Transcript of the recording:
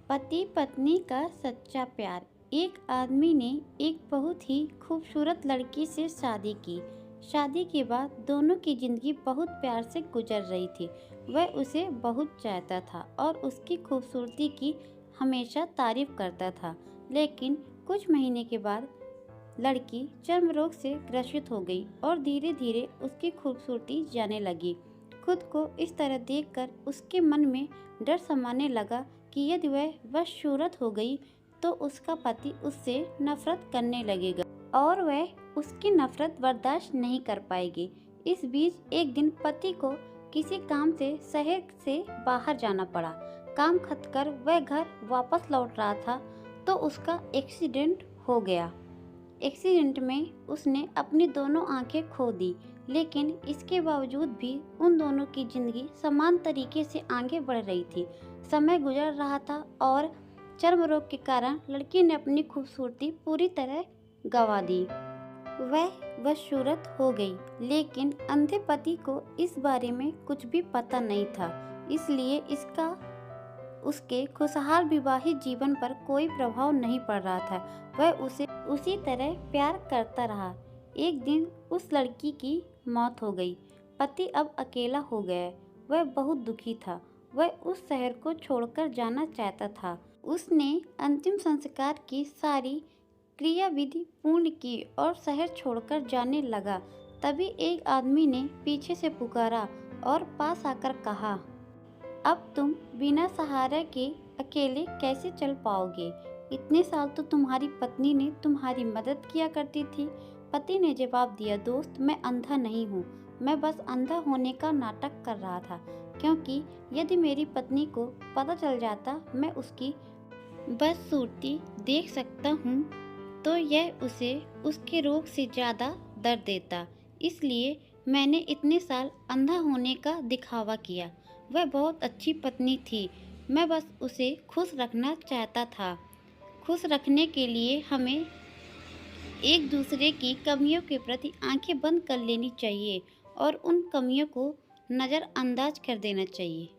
पति पत्नी का सच्चा प्यार। एक आदमी ने एक बहुत ही खूबसूरत लड़की से शादी की। शादी के बाद दोनों की जिंदगी बहुत प्यार से गुजर रही थी। वह उसे बहुत चाहता था और उसकी खूबसूरती की हमेशा तारीफ करता था। लेकिन कुछ महीने के बाद लड़की चर्म रोग से ग्रसित हो गई और धीरे धीरे उसकी खूबसूरती जाने लगी। खुद को इस तरह देखकर उसके मन में डर समाने लगा कि यदि वह बदसूरत हो गई तो उसका पति उससे नफरत करने लगेगा और वह उसकी नफरत बर्दाश्त नहीं कर पाएगी। इस बीच एक दिन पति को किसी काम से शहर से बाहर जाना पड़ा। काम खत्म कर वह घर वापस लौट रहा था तो उसका एक्सीडेंट हो गया। एक्सीडेंट में उसने अपनी दोनों आंखें खो दी, लेकिन इसके बावजूद भी उन दोनों की जिंदगी समान तरीके से आगे बढ़ रही थी। समय गुजर रहा था और चर्म रोग के कारण लड़की ने अपनी खूबसूरती पूरी तरह गंवा दी। वह बदसूरत हो गई, लेकिन अंधे पति को इस बारे में कुछ भी पता नहीं था, इसलिए इसका उसके खुशहाल विवाहित जीवन पर कोई प्रभाव नहीं पड़ रहा था। वह उसे उसी तरह प्यार करता रहा। एक दिन उस लड़की की मौत हो गई। पति अब अकेला हो गया। वह बहुत दुखी था। वह उस शहर को छोड़कर जाना चाहता था। उसने अंतिम संस्कार की सारी क्रिया विधि पूर्ण की और शहर छोड़कर जाने लगा। तभी एक आदमी ने पीछे से पुकारा और पास आकर कहा, अब तुम बिना सहारा के अकेले कैसे चल पाओगे? इतने साल तो तुम्हारी पत्नी ने तुम्हारी मदद किया करती थी। पति ने जवाब दिया, दोस्त, मैं अंधा नहीं हूँ। मैं बस अंधा होने का नाटक कर रहा था, क्योंकि यदि मेरी पत्नी को पता चल जाता मैं उसकी बदसूरती देख सकता हूँ तो यह उसे उसके रोग से ज़्यादा दर्द देता। इसलिए मैंने इतने साल अंधा होने का दिखावा किया। वह बहुत अच्छी पत्नी थी। मैं बस उसे खुश रखना चाहता था। खुश रखने के लिए हमें एक दूसरे की कमियों के प्रति आंखें बंद कर लेनी चाहिए और उन कमियों को नज़रअंदाज कर देना चाहिए।